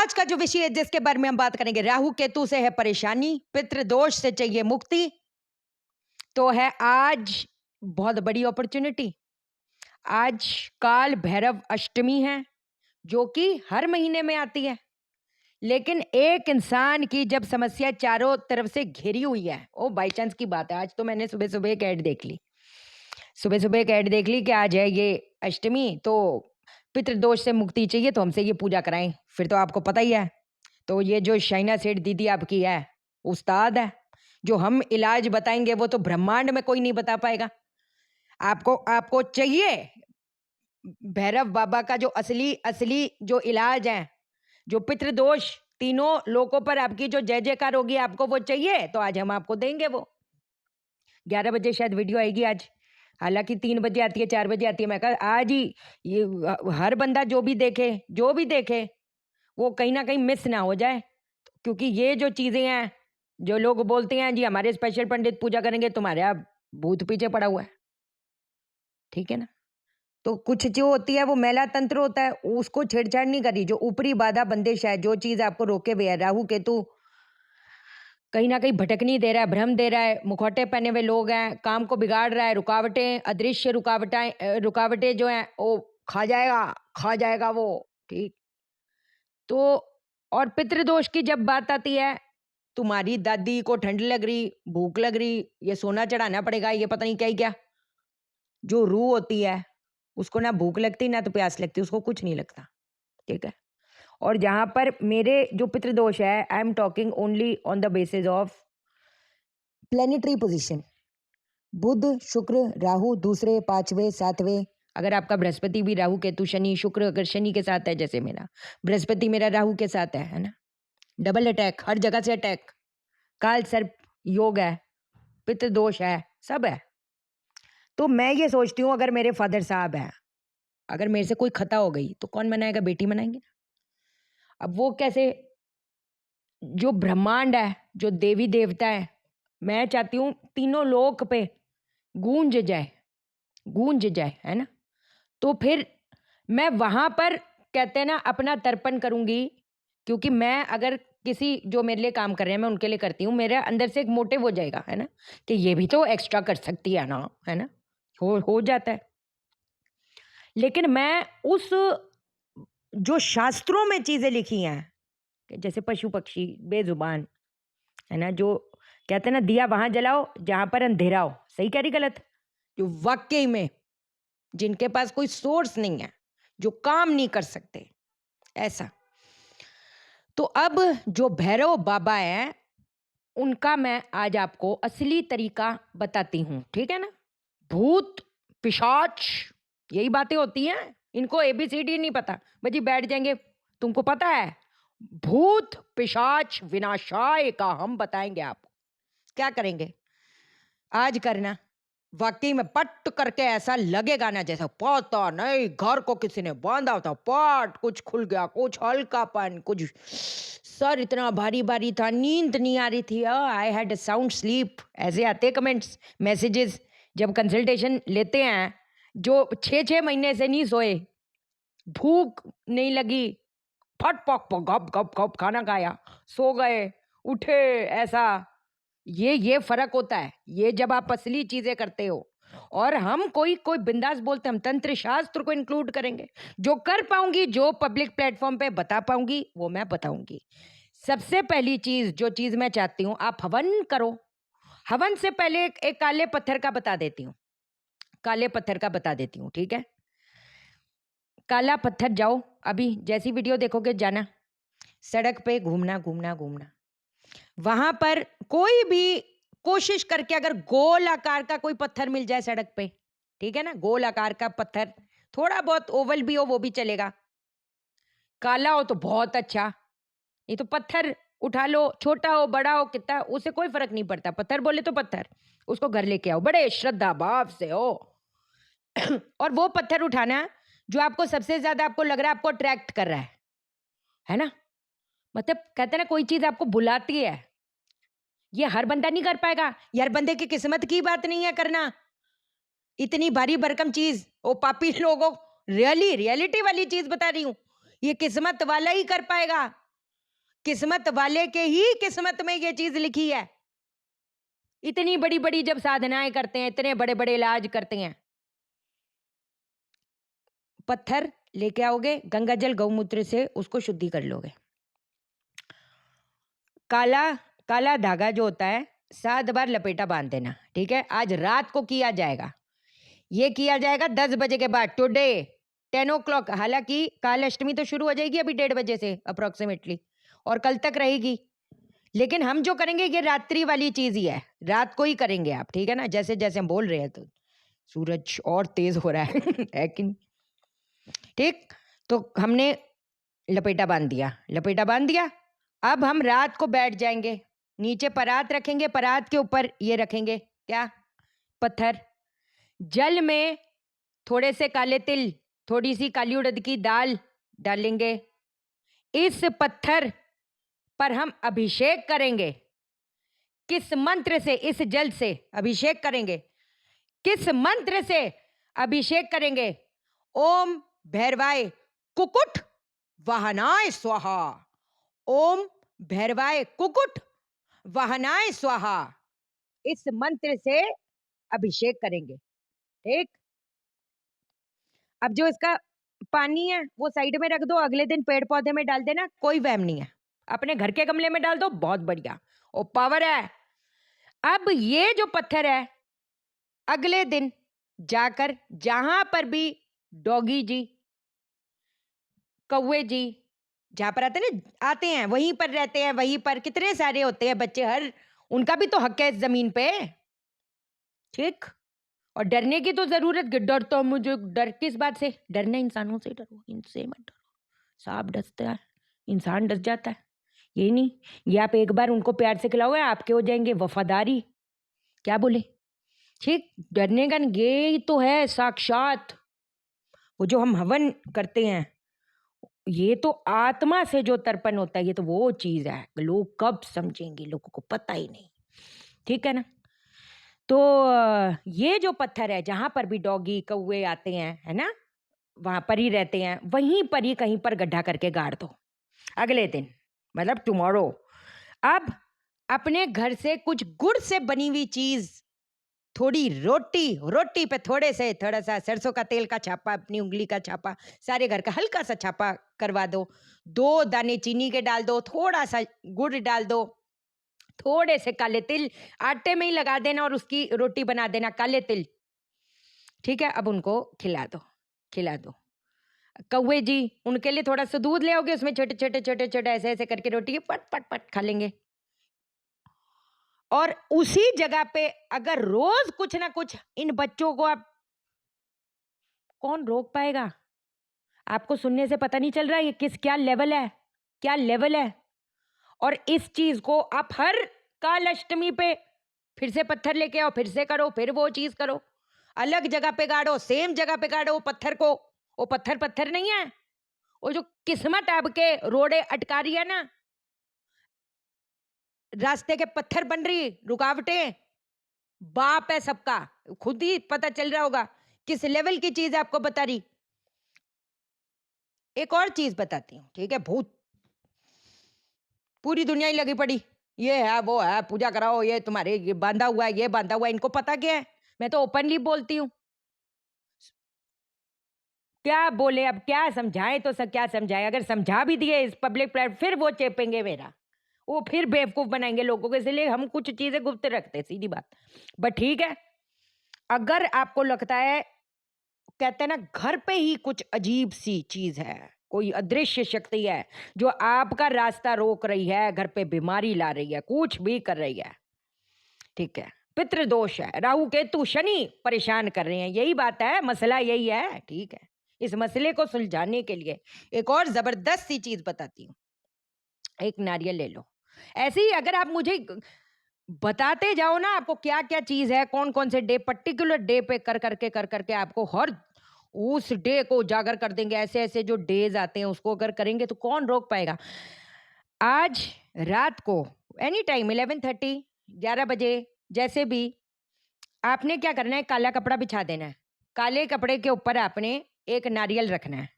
आज का जो विषय है जिसके बारे में हम बात करेंगे, राहु केतु से है परेशानी, पितृदोष से चाहिए मुक्ति, तो है आज बहुत बड़ी अपॉर्चुनिटी। आज काल भैरव अष्टमी है, जो कि हर महीने में आती है। लेकिन एक इंसान की जब समस्या चारों तरफ से घिरी हुई है, ओ बाई चांस की बात है, आज तो मैंने सुबह सुबह एक ऐड देख ली, सुबह सुबह एक ऐड देख ली कि आज है ये अष्टमी, तो पितृदोष से मुक्ति चाहिए तो हमसे ये पूजा कराएं। फिर तो आपको पता ही है, तो ये जो शाइना सेठ दीदी आपकी है, उस्ताद है। जो हम इलाज बताएंगे वो तो ब्रह्मांड में कोई नहीं बता पाएगा। आपको आपको चाहिए भैरव बाबा का जो असली असली जो इलाज है, जो पितृदोष तीनों लोकों पर आपकी जो जय जयकार होगी, आपको वो चाहिए तो आज हम आपको देंगे वो। 11 बजे शायद वीडियो आएगी आज, हालांकि 3 बजे आती है, 4 बजे आती है। मैं कहा आज ही ये हर बंदा जो भी देखे वो कहीं ना कहीं मिस ना हो जाए, क्योंकि ये जो चीजें हैं, जो लोग बोलते हैं जी हमारे स्पेशल पंडित पूजा करेंगे, तुम्हारे आप भूत पीछे पड़ा हुआ है, ठीक है ना। तो कुछ जो होती है वो मैला तंत्र होता है, उसको छेड़छाड़ नहीं करी। जो ऊपरी बाधा बंदिश है, जो चीज आपको रोके हुए है, राहु केतु कहीं ना कहीं भटकनी दे रहा है, भ्रम दे रहा है, मुखौटे पहने हुए लोग हैं, काम को बिगाड़ रहा है, रुकावटें, अदृश्य रुकावटें जो हैं वो खा जाएगा वो, ठीक। तो और पितृदोष की जब बात आती है, तुम्हारी दादी को ठंड लग रही, भूख लग रही, ये सोना चढ़ाना पड़ेगा, ये पता नहीं क्या ही क्या। जो रूह होती है उसको ना भूख लगती ना तो प्यास लगती, उसको कुछ नहीं लगता, ठीक है। और जहां पर मेरे जो पितृदोष है, I am talking only on the basis of planetary position. Budh Shukra Rahu दूसरे पांचवें सातवें, अगर आपका बृहस्पति भी राहु केतु शनि शुक्र अगर शनि के साथ है, जैसे मेरा बृहस्पति मेरा राहु के साथ है ना, डबल अटैक, हर जगह से अटैक, काल सर्प योग है, पितृदोष है, सब है। तो मैं ये सोचती हूँ अगर मेरे फादर साहब हैं, अगर मेरे से कोई खता हो गई तो कौन मनाएगा, बेटी मनाएंगे ना। अब वो कैसे, जो ब्रह्मांड है, जो देवी देवता है, मैं चाहती हूँ तीनों लोक पे गूंज जाए, गूंज जाए, है ना। तो फिर मैं वहां पर कहते हैं ना अपना तर्पण करूंगी, क्योंकि मैं अगर किसी जो मेरे लिए काम कर रहे हैं मैं उनके लिए करती हूँ, मेरे अंदर से एक मोटिव हो जाएगा, है ना, कि ये भी तो एक्स्ट्रा कर सकती है ना, है ना, हो जाता है। लेकिन मैं उस जो शास्त्रों में चीजें लिखी हैं, कि जैसे पशु पक्षी बेजुबान, है ना, जो कहते हैं ना दिया वहां जलाओ जहां पर अंधेरा हो, सही कह रही गलत, जो वाकई में जिनके पास कोई सोर्स नहीं है, जो काम नहीं कर सकते, ऐसा। तो अब जो भैरव बाबा है उनका मैं आज आपको असली तरीका बताती हूँ, ठीक है ना। भूत पिशाच यही बातें होती हैं, इनको एबीसीडी नहीं पता, भाजी बैठ जाएंगे, तुमको पता है भूत पिशाच विनाशाय का हम बताएंगे आपको। क्या करेंगे आज करना, वाकई में पट करके ऐसा लगेगा ना जैसा पता नहीं घर को किसी ने बांधा था, पट कुछ खुल गया, कुछ हल्कापन, कुछ सर इतना भारी भारी था, नींद नहीं आ रही थी, I had a sound sleep, ऐसे आते कमेंट्स मैसेजेस जब कंसल्टेशन लेते हैं, जो 6 6 महीने से नहीं सोए, भूख नहीं लगी, फट पक पक गप गप गप खाना खाया, सो गए, उठे, ऐसा। ये फर्क होता है, ये जब आप असली चीजें करते हो। और हम कोई कोई बिंदास बोलते, हम तंत्र शास्त्र को इंक्लूड करेंगे, जो कर पाऊंगी, जो पब्लिक प्लेटफॉर्म पे बता पाऊंगी वो मैं बताऊंगी। सबसे पहली चीज, जो चीज मैं चाहती हूं, आप हवन करो। हवन से पहले एक काले पत्थर का बता देती हूँ, काले पत्थर का बता देती हूँ, ठीक है। काला पत्थर जाओ, अभी जैसी वीडियो देखोगे जाना, सड़क पे घूमना घूमना घूमना, वहां पर कोई भी कोशिश करके अगर गोल आकार का कोई पत्थर मिल जाए सड़क पे, ठीक है ना, गोल आकार का पत्थर, थोड़ा बहुत ओवल भी हो वो भी चलेगा, काला हो तो बहुत अच्छा। ये तो पत्थर उठा लो, छोटा हो बड़ा हो कितना, उसे कोई फर्क नहीं पड़ता, पत्थर बोले तो पत्थर, उसको घर लेके आओ बड़े श्रद्धा भाव से हो। और वो पत्थर उठाना जो आपको सबसे ज्यादा आपको लग रहा है आपको अट्रैक्ट कर रहा है ना, मतलब कहते हैं ना कोई चीज आपको बुलाती है, ये हर बंदा नहीं कर पाएगा, ये हर बंदे की किस्मत की बात नहीं है करना इतनी भारी भरकम चीज। ओ पापी लोगों, रियलिटी वाली चीज बता रही हूं, ये किस्मत वाला ही कर पाएगा। किस्मत वाले के ही किस्मत में ये चीज लिखी है। इतनी बड़ी बड़ी जब साधनाएं करते हैं, इतने बड़े बड़े इलाज करते हैं, पत्थर लेके आओगे, गंगा जल गौमूत्र से उसको शुद्धि कर लोगे। काला काला धागा जो होता है 7 बार लपेटा बांध देना, ठीक है। आज रात को किया जाएगा, ये किया जाएगा 10 बजे के बाद, टुडे 10 o'clock। हालांकि काल अष्टमी तो शुरू हो जाएगी अभी 1:30 बजे से अप्रोक्सीमेटली, और कल तक रहेगी। लेकिन हम जो करेंगे ये रात्रि वाली चीज ही है, रात को ही करेंगे आप, ठीक है ना। जैसे जैसे हम बोल रहे हैं तो सूरज और तेज हो रहा है है कि नहीं? ठीक, तो हमने लपेटा बांध दिया, लपेटा बांध दिया। अब हम रात को बैठ जाएंगे, नीचे परात रखेंगे, परात के ऊपर ये रखेंगे, क्या, पत्थर। जल में थोड़े से काले तिल, थोड़ी सी काली उड़द की दाल डालेंगे। इस पत्थर पर हम अभिषेक करेंगे। किस मंत्र से? इस जल से अभिषेक करेंगे। किस मंत्र से अभिषेक करेंगे? ओम भैरवाय कुकुट वाहनाय स्वाहा। ओम भैरवाय कुकुट वाहनाय स्वाहा। इस मंत्र से अभिषेक करेंगे, ठीक। अब जो इसका पानी है वो साइड में रख दो, अगले दिन पेड़ पौधे में डाल देना, कोई वहम नहीं है। अपने घर के गमले में डाल दो, बहुत बढ़िया, वो पावर है। अब ये जो पत्थर है, अगले दिन जाकर जहां पर भी डॉगी जी, कौवे जी, जहां पर आते हैं वहीं पर रहते हैं, वहीं पर कितने सारे होते हैं बच्चे, हर उनका भी तो हक है इस जमीन पे, ठीक। और डरने की तो जरूरत, डरता हूं मुझे, डर किस बात से? डरना इंसानों से डरो, इनसे मत डरो। सांप डसता है, इंसान डस जाता है, ये नहीं। ये आप एक बार उनको प्यार से खिलाओगे, आपके हो जाएंगे वफादारी, क्या बोले, ठीक। डरने का ये तो है साक्षात, वो जो हम हवन करते हैं, ये तो आत्मा से जो तर्पण होता है, ये तो वो चीज है। लोग कब समझेंगे, लोगों को पता ही नहीं, ठीक है ना। तो ये जो पत्थर है, जहां पर भी डॉगी कौवे आते हैं, है ना, वहां पर ही रहते हैं, वहीं पर ही कहीं पर गड्ढा करके गाड़ दो अगले दिन, मतलब टुमारो। अब अपने घर से कुछ गुड़ से बनी हुई चीज, थोड़ी रोटी, रोटी पे थोड़ा सा सरसों का तेल का छापा, अपनी उंगली का छापा, सारे घर का हल्का सा छापा करवा दो। 2 दाने चीनी के डाल दो, थोड़ा सा गुड़ डाल दो, थोड़े से काले तिल आटे में ही लगा देना और उसकी रोटी बना देना, काले तिल, ठीक है। अब उनको खिला दो, खिला दो। कौवे जी, उनके लिए थोड़ा सा दूध ले आओगे, उसमें छोटे छोटे छोटे छोटे ऐसे ऐसे करके रोटी पट पट पट खा लेंगे। और उसी जगह पे अगर रोज कुछ ना कुछ इन बच्चों को आप, कौन रोक पाएगा? आपको सुनने से पता नहीं चल रहा है ये क्या लेवल है, क्या लेवल है। और इस चीज को आप हर काल अष्टमी पे फिर से पत्थर लेके आओ, फिर से करो, फिर वो चीज करो, अलग जगह पे गाड़ो, सेम जगह पे गाड़ो पत्थर को। वो पत्थर पत्थर नहीं है, वो जो किस्मत आपके रोड़े अटका रही है ना, रास्ते के पत्थर बन रही, रुकावटें, बाप है सबका, खुद ही पता चल रहा होगा किस लेवल की चीज आपको बता रही। एक और चीज बताती हूँ, ठीक है। भूत, पूरी दुनिया ही लगी पड़ी, ये है वो है, पूजा कराओ, ये तुम्हारे ये बांधा हुआ है, ये बांधा हुआ है, इनको पता क्या है? मैं तो ओपनली बोलती हूँ, क्या बोले, अब क्या समझाएं, तो सब क्या समझाएं। अगर समझा भी दिए इस पब्लिक प्लेटफॉर्म, फिर वो चेपेंगे मेरा, वो फिर बेवकूफ बनाएंगे लोगों को, इसलिए हम कुछ चीजें गुप्त रखते हैं, सीधी बात। बट ठीक है, अगर आपको लगता है, कहते हैं ना, घर पे ही कुछ अजीब सी चीज है, कोई अदृश्य शक्ति है जो आपका रास्ता रोक रही है, घर पे बीमारी ला रही है, कुछ भी कर रही है, ठीक है, पितृदोष है, राहु केतु शनि परेशान कर रहे हैं, यही बात है, मसला यही है, ठीक है। इस मसले को सुलझाने के लिए एक और जबरदस्त सी चीज बताती हूँ। एक नारियल ले लो, ऐसे ही अगर आप मुझे बताते जाओ ना, आपको क्या क्या चीज है, कौन कौन से डे, पर्टिकुलर डे पे कर करके आपको हर उस डे को उजागर कर देंगे। ऐसे ऐसे जो डेज आते हैं उसको अगर करेंगे तो कौन रोक पाएगा। आज रात को एनी टाइम 11:30 11 बजे, जैसे भी, आपने क्या करना है, काला कपड़ा बिछा देना है, काले कपड़े के ऊपर आपने एक नारियल रखना है,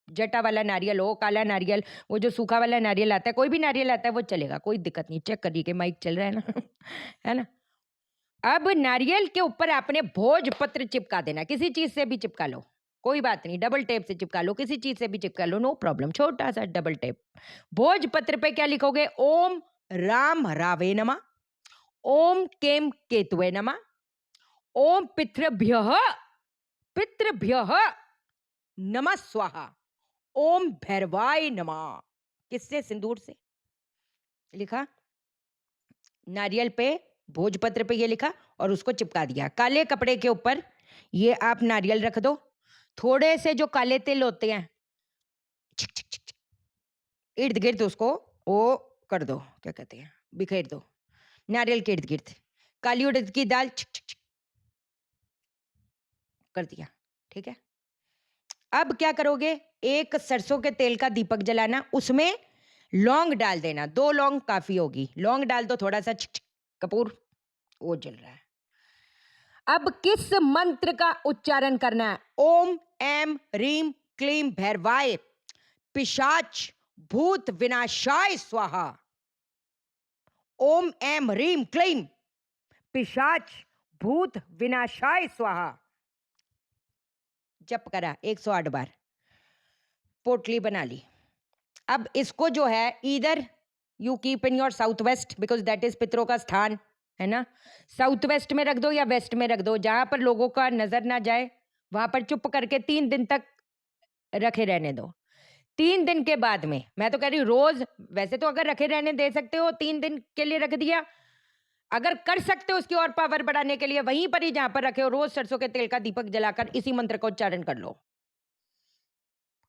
जटा वाला नारियल हो, काला नारियल, वो जो सूखा वाला नारियल आता है, कोई भी नारियल आता है वो चलेगा, कोई दिक्कत नहीं। चेक करिए कि माइक चल रहा है ना है ना। अब नारियल के ऊपर आपने भोजपत्र चिपका देना, किसी चीज से भी चिपका लो, कोई बात नहीं, डबल टेप से चिपका लो, किसी चीज से भी चिपका लो, नो प्रॉब्लम, छोटा सा डबल टेप। भोजपत्र पे क्या लिखोगे? ओम राम रावे नमः, ओम केम केतुवे नमः, ओम पितृभ्यः नमः स्वाहा, ओम भैरवाय नमः। किससे? सिंदूर से लिखा, नारियल पे, भोजपत्र पे ये लिखा और उसको चिपका दिया। काले कपड़े के ऊपर ये आप नारियल रख दो, थोड़े से जो काले तिल होते हैं इर्द गिर्द उसको वो कर दो, क्या कहते हैं, बिखेर दो नारियल के इर्द गिर्द। काली उड़द की दाल कर दिया, ठीक है। अब क्या करोगे? एक सरसों के तेल का दीपक जलाना, उसमें लौंग डाल देना, 2 लौंग काफी होगी, लौंग डाल दो, थोड़ा सा कपूर, वो जल रहा है। अब किस मंत्र का उच्चारण करना है? ओम एम रीम क्लीम भैरवाय पिशाच भूत विनाशाय स्वाहा। ओम एम रीम क्लीम पिशाच भूत विनाशाय स्वाहा। जप करा 108 बार, पोटली बना ली। अब इसको जो है इधर you keep in your south west, because that is पितरों का स्थान है ना। साउथ वेस्ट में रख दो या वेस्ट में रख दो, जहां पर लोगों का नजर ना जाए, वहां पर चुप करके 3 दिन तक रखे रहने दो। 3 दिन के बाद में, मैं तो कह रही हूँ रोज, वैसे तो अगर रखे रहने दे सकते हो 3 दिन के लिए रख दिया, अगर कर सकते हो उसकी और पावर बढ़ाने के लिए, वहीं पर ही जहां पर रखे हो रोज सरसों के तेल का दीपक जलाकर इसी मंत्र का उच्चारण कर लो।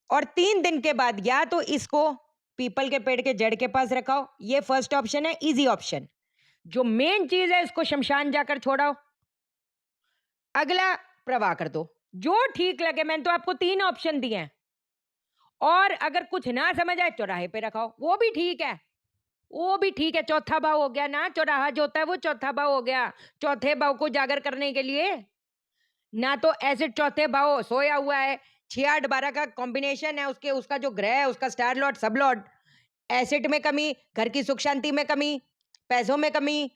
और 3 दिन के बाद या तो इसको पीपल के पेड़ के जड़ के पास रखाओ, ये फर्स्ट ऑप्शन है, इजी ऑप्शन। जो मेन चीज है इसको शमशान जाकर छोड़ाओ, अगला प्रवाह कर दो, जो ठीक लगे। मैंने तो आपको 3 ऑप्शन दिए हैं, और अगर कुछ ना समझ आए चौराहे पे रखाओ, वो भी ठीक है, वो भी ठीक है। चौथा भाव हो गया ना, चौराहा जो होता है वो चौथा भाव हो गया। चौथे भाव को जागर करने के लिए ना, तो ऐसे चौथे भाव सोया हुआ है, 6 8 12 का कॉम्बिनेशन है, उसके उसका जो ग्रह है, उसका स्टार लॉर्ड सब लॉर्ड, एसिड में कमी, घर की सुख शांति में कमी, पैसों में कमी,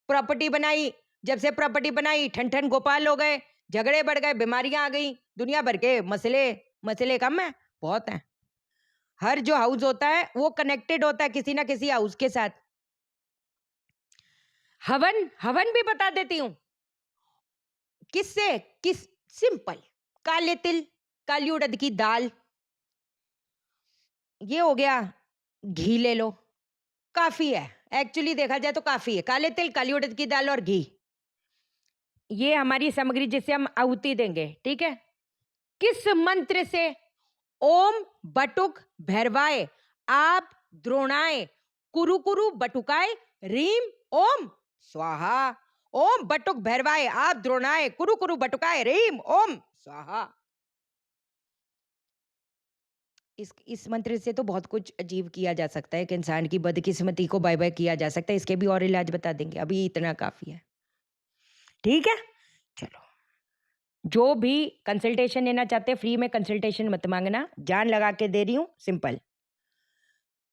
प्रॉपर्टी बनाई, जब से प्रॉपर्टी बनाई ठन ठन गोपाल हो गए, झगड़े बढ़ गए, बीमारियां आ गई, दुनिया भर के मसले। मसले कम है, बहुत हैं। हर जो हाउस होता है वो कनेक्टेड होता है किसी ना किसी हाउस के साथ। हवन, हवन भी बता देती हूं किससे, किस, सिंपल, काले तिल, काली उड़द की दाल, ये हो गया, घी ले लो, काफी है, एक्चुअली देखा जाए तो काफी है। काले तिल, काली उड़द की दाल और घी, ये हमारी सामग्री जिससे हम आहुति देंगे, ठीक है। किस मंत्र से? ओम बटुक भैरवाय आप द्रोणाय कुरु कुरु बटुकाय रीम ओम स्वाहा। ओम बटुक भैरवाय आप द्रोणाय कुरु कुरु बटुकाय रीम ओम स्वाहा। इस मंत्र से तो बहुत कुछ अजीब किया जा सकता है, एक इंसान की बदकिस्मती को बाय बाय किया जा सकता है। इसके भी और इलाज बता देंगे, अभी इतना काफी है, ठीक है। चलो, जो भी कंसल्टेशन लेना चाहते हैं फ्री में कंसल्टेशन मत मांगना, जान लगा के दे रही हूं, सिंपल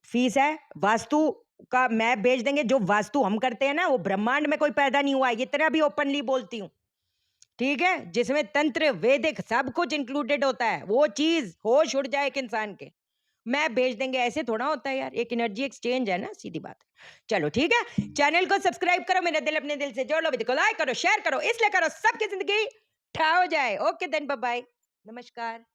फीस है। वास्तु का मैप भेज देंगे, जो वास्तु हम करते हैं ना वो ब्रह्मांड में कोई पैदा नहीं हुआ है, इतना भी ओपनली बोलती हूँ, ठीक है। जिसमें तंत्र वैदिक सब कुछ इंक्लूडेड होता है, वो चीज होश उड़ जाए एक इंसान के, मैप भेज देंगे। ऐसे थोड़ा होता है यार, एक एनर्जी एक्सचेंज है ना, सीधी बात है। चलो ठीक है, चैनल को सब्सक्राइब करो, मेरा दिल अपने दिल से जोड़ लो, वीडियो को लाइक करो, शेयर करो, इसलिए करो सबकी जिंदगी ठा हो जाए। ओके देन, बाय बाय, नमस्कार।